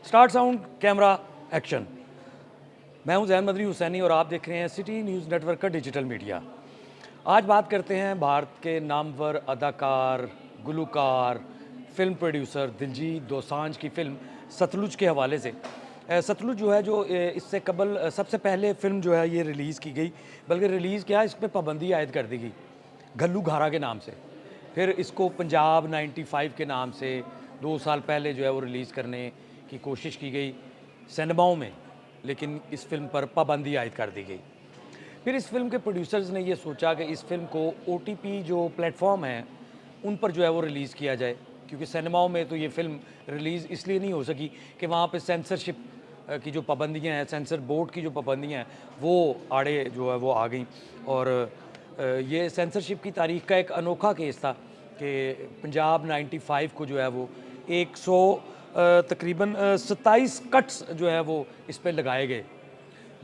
Start sound camera action. मैं हूं जैन मदनी हुसैनी और आप देख रहे हैं सिटी न्यूज़ नेटवर्क का डिजिटल मीडिया। आज बात करते हैं भारत के नामवर अदाकार, गुलूकार, फिल्म प्रोड्यूसर दिलजीत दोसांझ की फिल्म सतलुज के हवाले से। सतलुज जो है इससे कबल सबसे पहले फिल्म जो है ये रिलीज़ की गई, बल्कि रिलीज़ क्या इस पर पाबंदी आयद कर दी गई घल्लू घारा के नाम से। फिर इसको पंजाब 95 के नाम से 2 साल पहले जो है वो रिलीज़ करने की कोशिश की गई सिनेमाओं में, लेकिन इस फिल्म पर पाबंदी आयद कर दी गई। फिर इस फिल्म के प्रोड्यूसर्स ने ये सोचा कि इस फिल्म को OTP जो प्लेटफॉर्म हैं उन पर जो है वो रिलीज़ किया जाए, क्योंकि सिनेमाओं में तो ये फिल्म रिलीज़ इसलिए नहीं हो सकी कि वहाँ पे सेंसरशिप की जो पाबंदियाँ हैं, सेंसर बोर्ड की जो पाबंदियाँ हैं वो आड़े जो है वो आ गई। और ये सेंसरशिप की तारीख का एक अनोखा केस था कि पंजाब 95 को जो है वो 100 तकरीबन 27 कट्स जो है वो इस पर लगाए गए।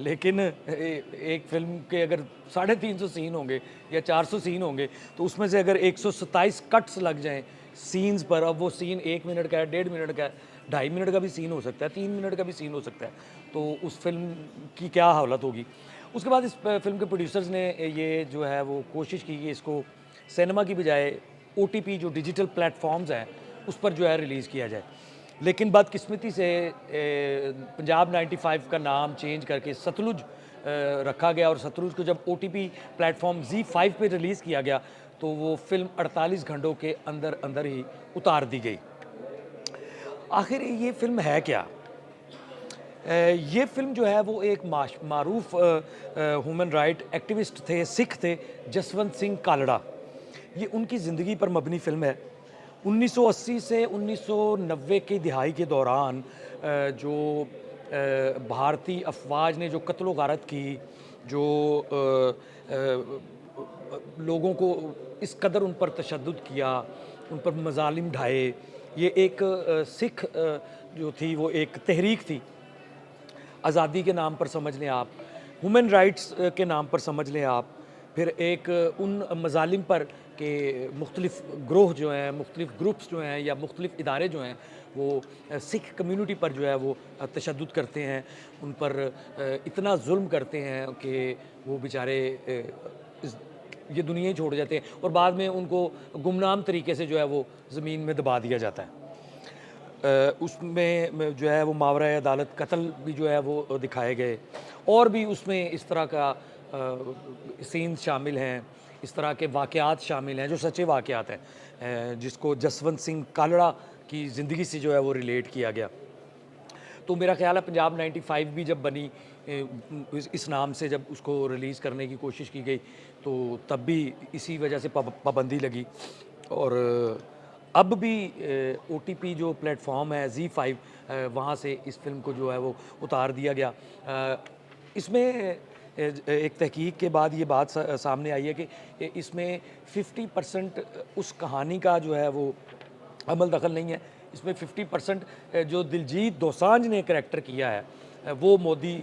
लेकिन एक फिल्म के अगर 350 सीन होंगे या 400 सीन होंगे तो उसमें से अगर 127 कट्स लग जाएं सीन्स पर, अब वो सीन 1 मिनट का है, 1.5 मिनट का है, 2.5 मिनट का भी सीन हो सकता है, 3 मिनट का भी सीन हो सकता है, तो उस फिल्म की क्या हालत होगी। उसके बाद इस फिल्म के प्रोड्यूसर्स ने ये जो है वो कोशिश की कि इसको सिनेमा की बजाय OTP जो डिजिटल प्लेटफॉर्म्स हैं उस पर जो है रिलीज़ किया जाए। लेकिन बदकिस्मती से पंजाब 95 का नाम चेंज करके सतलुज रखा गया, और सतलुज को जब OTP प्लेटफॉर्म Z5 पे रिलीज़ किया गया तो वो फिल्म 48 घंटों के अंदर अंदर ही उतार दी गई। आखिर ये फिल्म है क्या? ये फिल्म जो है वो एक मारूफ ह्यूमन राइट एक्टिविस्ट थे, सिख थे, जसवंत सिंह कालड़ा। ये उनकी ज़िंदगी पर मबनी फ़िल्म है। 1980 से 1990 की दिहाई के दौरान जो भारतीय अफवाज ने जो कत्ल गारत की, जो लोगों को इस कदर उन पर तशद्दुद किया, उन पर मज़ालिम ढाए, ये एक सिख जो थी वो एक तहरीक थी। आज़ादी के नाम पर समझ लें आप, ह्यूमन राइट्स के नाम पर समझ लें आप, फिर एक उन मज़ालिम पर के मुख्तलिफ़ ग्रोह जो हैं, मुख्तलिफ़ ग्रुप्स जो हैं या मुख्तलिफ़ इदारे जो हैं वो सिख कम्युनिटी पर जो है वो तशद्दुद करते हैं, उन पर इतना जुल्म करते हैं कि वो बेचारे ये दुनिया ही छोड़ जाते हैं और बाद में उनको गुमनाम तरीके से जो है वो ज़मीन में दबा दिया जाता है। उसमें जो है वो मावरा अदालत कत्ल भी जो है वो दिखाए गए, और भी उसमें इस तरह का सीन्स शामिल हैं, इस तरह के वाक़यात शामिल हैं जो सच्चे वाक़यात हैं, जिसको जसवंत सिंह कालड़ा की ज़िंदगी से जो है वो रिलेट किया गया। तो मेरा ख़्याल है पंजाब 95 भी जब बनी, इस नाम से जब उसको रिलीज़ करने की कोशिश की गई तो तब भी इसी वजह से पाबंदी लगी। और अब भी OTP जो प्लेटफॉर्म है Z5, वहाँ से इस फिल्म को जो है वो उतार दिया गया। इसमें एक तहकीक के बाद ये बात सामने आई है कि इसमें 50% उस कहानी का जो है वो अमल दखल नहीं है। इसमें 50% जो दिलजीत दोसांझ ने करैक्टर किया है वो मोदी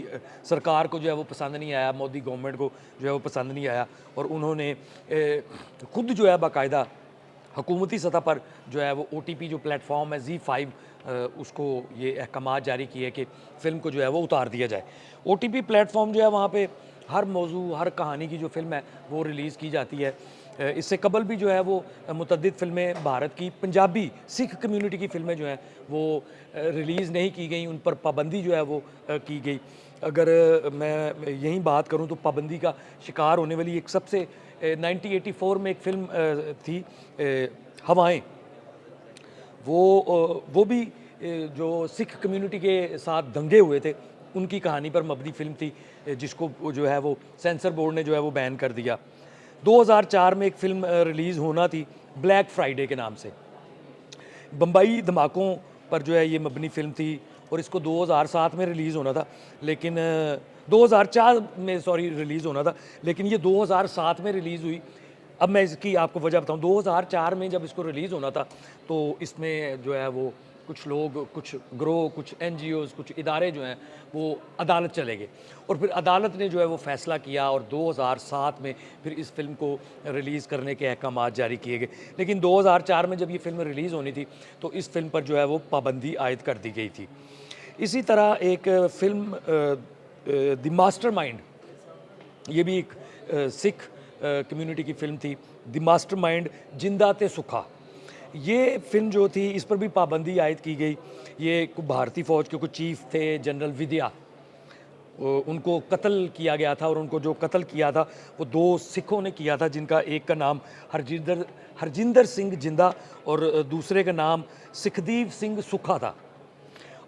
सरकार को जो है वो पसंद नहीं आया, मोदी गवर्नमेंट को जो है वो पसंद नहीं आया, और उन्होंने खुद जो है बाकायदा हुकूमती सतह पर जो है वो OTP जो प्लेटफॉर्म है Z5, उसको ये अहकामात जारी किए कि फ़िल्म को जो है वो उतार दिया जाए। OTP प्लेटफॉर्म जो है वहाँ पे हर मौजू, हर कहानी की जो फ़िल्म है वो रिलीज़ की जाती है। इससे कबल भी जो है वो मुतअद्दिद फ़िल्में भारत की पंजाबी सिख कम्युनिटी की फ़िल्में जो हैं वो रिलीज़ नहीं की गई, उन पर पाबंदी जो है वो की गई। अगर मैं यहीं बात करूं तो पाबंदी का शिकार होने वाली एक सबसे 1984 में एक फ़िल्म थी हवाएं। वो भी जो सिख कम्युनिटी के साथ दंगे हुए थे उनकी कहानी पर मबनी फ़िल्म थी, जिसको जो है वो सेंसर बोर्ड ने जो है वो बैन कर दिया। 2004 में एक फ़िल्म रिलीज़ होना थी ब्लैक फ्राइडे के नाम से, बम्बई धमाकों पर जो है ये मबनी फ़िल्म थी, और इसको 2007 में रिलीज़ होना था, लेकिन 2004 में सॉरी रिलीज़ होना था, लेकिन ये 2007 में रिलीज़ हुई। अब मैं इसकी आपको वजह बताऊँ, 2004 में जब इसको रिलीज़ होना था तो इसमें जो है वो कुछ लोग, कुछ ग्रोह, कुछ NGOs, कुछ इदारे जो हैं वो अदालत चले गए, और फिर अदालत ने जो है वो फ़ैसला किया और 2007 में फिर इस फ़िल्म को रिलीज़ करने के अहकामात जारी किए गए। लेकिन 2004 में जब ये फ़िल्म रिलीज़ होनी थी तो इस फ़िल्म पर जो है वो पाबंदी आयद कर दी गई थी। इसी तरह एक फ़िल्म द मास्टरमाइंड, ये भी एक सिख कम्युनिटी की फ़िल्म थी, द मास्टरमाइंड जिंदा ते सुखा। ये फ़िल्म जो थी इस पर भी पाबंदी आयद की गई। ये भारतीय फ़ौज के कुछ चीफ़ थे, जनरल विद्या, उनको कत्ल किया गया था और उनको जो कत्ल किया था वो 2 सिखों ने किया था, जिनका एक का नाम हरजिंदर सिंह जिंदा और दूसरे का नाम सुखदीप सिंह सुखा था।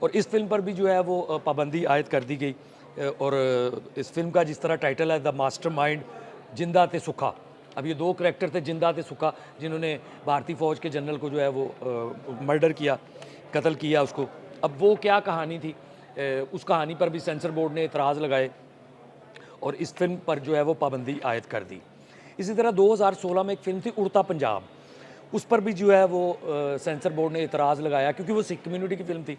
और इस फ़िल्म पर भी जो है वो पाबंदी आयद कर दी गई। और इस फ़िल्म का जिस तरह टाइटल है द मास्टरमाइंड जिंदा ते सुखा। अब ये 2 करैक्टर थे जिंदा ते सुखा, जिन्होंने भारतीय फ़ौज के जनरल को जो है वो मर्डर किया, कत्ल किया उसको। अब वो क्या कहानी थी, उस कहानी पर भी सेंसर बोर्ड ने एतराज़ लगाए और इस फिल्म पर जो है वो पाबंदी आयद कर दी। इसी तरह 2016 में एक फ़िल्म थी उड़ता पंजाब, उस पर भी जो है वो सेंसर बोर्ड ने एतराज़ लगाया, क्योंकि वो सिख कम्युनिटी की फ़िल्म थी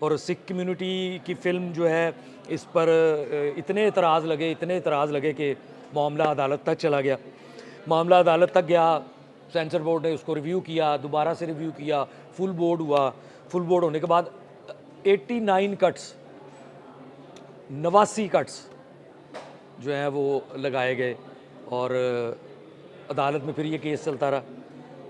और सिख कम्युनिटी की फ़िल्म जो है इस पर इतने एतराज़ लगे कि मामला अदालत तक चला गया। मामला अदालत तक गया, सेंसर बोर्ड ने उसको रिव्यू किया, दोबारा से रिव्यू किया, फुल बोर्ड हुआ। फुल बोर्ड होने के बाद 89 कट्स 89 कट्स जो हैं वो लगाए गए और अदालत में फिर ये केस चलता रहा।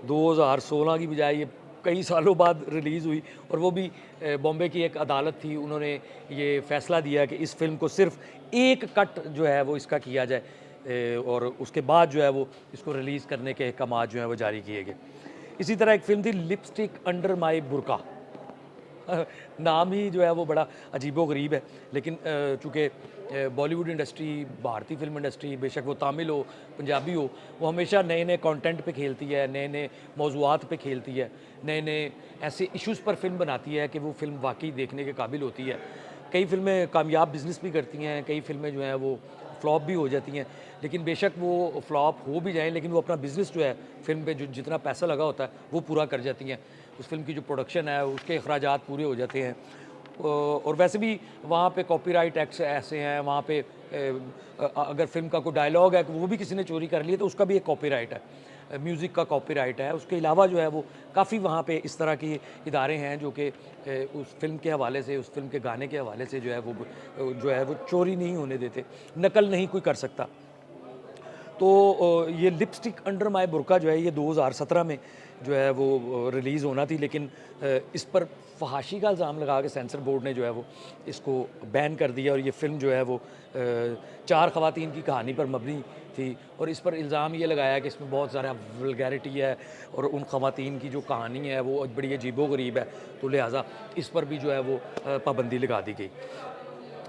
2016 की बजाय ये कई सालों बाद रिलीज़ हुई और वो भी बॉम्बे की एक अदालत थी, उन्होंने ये फ़ैसला दिया कि इस फ़िल्म को सिर्फ एक कट जो है वो इसका किया जाए, और उसके बाद जो है वो इसको रिलीज़ करने के अहकामात जो हैं वो जारी किए गए। इसी तरह एक फ़िल्म थी लिपस्टिक अंडर माई बुर्का। नाम ही जो है वो बड़ा अजीबो-गरीब है, लेकिन चूँकि बॉलीवुड इंडस्ट्री, भारतीय फ़िल्म इंडस्ट्री, बेशक वो तमिल हो, पंजाबी हो, वो हमेशा नए-नए कंटेंट पे खेलती है, नए-नए मौज़ूआत पे खेलती है, नए-नए ऐसे इश्यूज़ पर फ़िल्म बनाती है कि वो फ़िल्म वाक़ई देखने के काबिल होती है। कई फ़िल्में कामयाब बिज़नेस भी करती हैं, कई फ़िल्में जो हैं वो फ्लॉप भी हो जाती हैं, लेकिन बेशक वो फ्लॉप हो भी जाएँ, लेकिन वो अपना बिज़नेस जो है, फ़िल्म पे जो जितना पैसा लगा होता है, वो पूरा कर जाती हैं। उस फ़िल्म की जो प्रोडक्शन है, उसके अखराजात पूरे हो जाते हैं। और वैसे भी वहाँ पे कॉपीराइट एक्ट्स ऐसे हैं, वहाँ पे अगर फ़िल्म का कोई डायलॉग है, वो भी किसी ने चोरी कर लिया, तो उसका भी एक कॉपीराइट है। म्यूज़िक का कॉपीराइट है। उसके अलावा जो है वो काफ़ी वहाँ पे इस तरह के इदारे हैं जो कि उस फ़िल्म के हवाले से, उस फ़िल्म के गाने के हवाले से जो है वो जो है वो चोरी नहीं होने देते, नकल नहीं कोई कर सकता। तो ये लिपस्टिक अंडर माय बुर्का जो है ये 2017 में जो है वो रिलीज़ होना थी, लेकिन इस पर फ़हाशी का इल्ज़ाम लगा के सेंसर बोर्ड ने जो है वो इसको बैन कर दिया और ये फ़िल्म जो है वो 4 ख़वातीन की कहानी पर मबनी थी और इस पर इल्ज़ाम ये लगाया कि इसमें बहुत ज़्यादा वल्गैरिटी है और उन ख़वातीन की जो कहानी है वो बड़ी अजीबो-गरीब है, तो लिहाजा इस पर भी जो है वो पाबंदी लगा दी गई।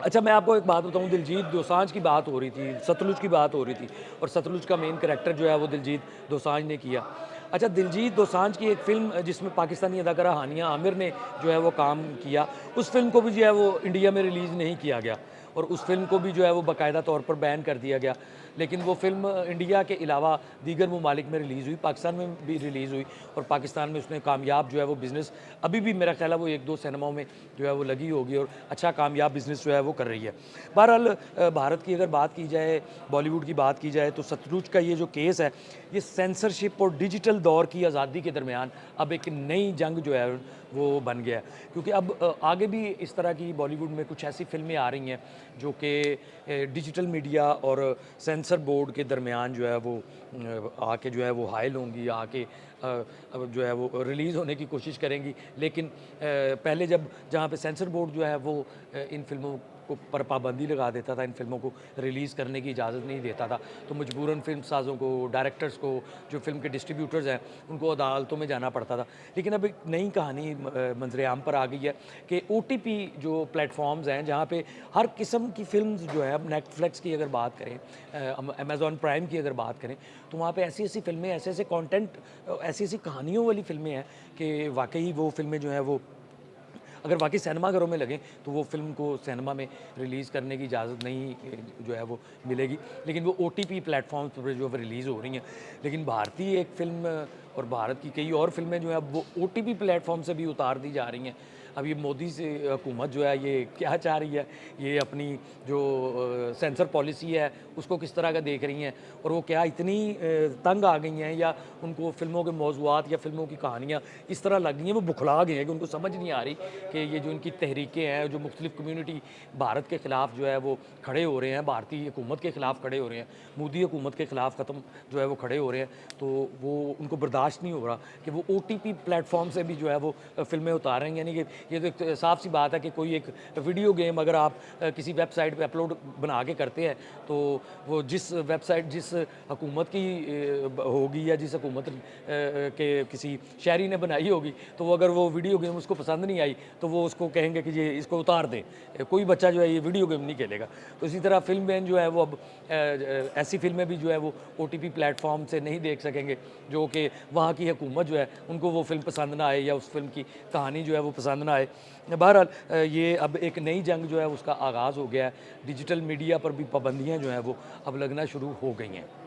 अच्छा, मैं आपको एक बात बताऊँ, दिलजीत दोसांझ की बात हो रही थी, सतलुज की बात हो रही थी और सतलुज का मेन कैरेक्टर जो है वो दिलजीत दोसांझ ने किया। अच्छा, दिलजीत दोसांझ की एक फ़िल्म जिसमें पाकिस्तानी अदाकारा हानिया आमिर ने जो है वो काम किया, उस फ़िल्म को भी जो है वो इंडिया में रिलीज़ नहीं किया गया और उस फ़िल्म को भी जो है वो बाकायदा तौर पर बैन कर दिया गया। लेकिन वो फ़िल्म इंडिया के अलावा दीगर ममालिक में रिलीज़ हुई, पाकिस्तान में भी रिलीज़ हुई और पाकिस्तान में उसने कामयाब जो है वो बिज़नेस, अभी भी मेरा ख़्याल है वो 1-2 सिनेमाओं में जो है वो लगी होगी और अच्छा कामयाब बिज़नेस जो है वो कर रही है। बहरहाल भारत की अगर बात की जाए, बॉलीवुड की बात की जाए, तो सतलुज का ये जो केस है, ये सेंसरशिप और डिजिटल दौर की आज़ादी के दरमियान अब एक नई जंग जो है वो बन गया है। क्योंकि अब आगे भी इस तरह की बॉलीवुड में कुछ ऐसी फ़िल्में आ रही हैं जो कि डिजिटल मीडिया और सेंसर बोर्ड के दरमियान जो है वो आके जो है वो हाइल होंगी, आके अब जो है वो रिलीज़ होने की कोशिश करेंगी। लेकिन पहले जब जहाँ पे सेंसर बोर्ड जो है वो इन फ़िल्मों को पर पाबंदी लगा देता था, इन फ़िल्मों को रिलीज़ करने की इजाज़त नहीं देता था, तो मजबूरन फ़िल्म साज़ों को, डायरेक्टर्स को, जो फ़िल्म के डिस्ट्रीब्यूटर्स हैं, उनको अदालतों में जाना पड़ता था। लेकिन अब एक नई कहानी मंज़र-ए-आम पर आ गई है कि ओटीपी जो प्लेटफ़ॉर्म्स हैं, जहाँ पे हर किस्म की फ़िल्म्स जो है, अब नेटफ्लिक्स की अगर बात करें, अमेज़न प्राइम की अगर बात करें, तो वहाँ पे ऐसी-ऐसी फ़िल्में, ऐसे-ऐसे कंटेंट, ऐसी-ऐसी कहानियों वाली फ़िल्में हैं कि वाक़ई वो फ़िल्में जो हैं वो अगर वाक़ई सिनेमाघरों में लगें, तो वो फ़िल्म को सिनेमा में रिलीज़ करने की इजाज़त नहीं जो है वो मिलेगी। लेकिन वो ओटीपी प्लेटफ़ॉर्म्स पर जो रिलीज़ हो रही हैं। लेकिन भारतीय एक फ़िल्म और भारत की कई और फ़िल्में जो हैं अब वो ओटीपी प्लेटफ़ॉर्म से भी उतार दी जा रही हैं। अब ये मोदी से हुकूमत जो है ये क्या चाह रही है, ये अपनी जो सेंसर पॉलिसी है उसको किस तरह का देख रही हैं, और वो क्या इतनी तंग आ गई हैं, या उनको फ़िल्मों के मौज़ूआत या फ़िल्मों की कहानियाँ इस तरह लग गई हैं, वो बुखला गए हैं कि उनको समझ नहीं आ रही कि ये जो इनकी तहरीकें हैं, जो मुख्तलिफ़ कम्यूनिटी भारत के ख़िलाफ़ जो है वो खड़े हो रहे हैं, भारतीय हुकूमत के ख़िलाफ़ खड़े हो रहे हैं, मोदी हुकूमत के ख़िलाफ़ ख़त्म जो है वो खड़े हो रहे हैं, तो वो उनको बर्दाश्त नहीं हो रहा कि वो OTP प्लेटफ़ॉर्म से भी जो है वो फ़िल्में उतार रहे हैं। यानी कि ये तो एक साफ़ सी बात है कि कोई एक वीडियो गेम अगर आप किसी वेबसाइट पे अपलोड बना के करते हैं, तो वो जिस वेबसाइट जिस हुकूमत की होगी, या जिस हुकूमत के किसी शहरी ने बनाई होगी, तो वो अगर वो वीडियो गेम उसको पसंद नहीं आई, तो वो उसको कहेंगे कि ये इसको उतार दें। कोई बच्चा जो है ये वीडियो गेम नहीं खेलेगा। तो इसी तरह फ़िल्म बैन जो है वो अब ऐसी फ़िल्में भी जो है वो OTP प्लेटफ़ॉर्म से नहीं देख सकेंगे, जो कि वहाँ की हुकूमत जो है उनको वो फ़िल्म पसंद ना आए, या उस फ़िल्म की कहानी जो है वो पसंद ना आए। बहरहाल ये अब एक नई जंग जो है उसका आगाज़ हो गया है। डिजिटल मीडिया पर भी पाबंदियाँ जो हैं वो अब लगना शुरू हो गई हैं।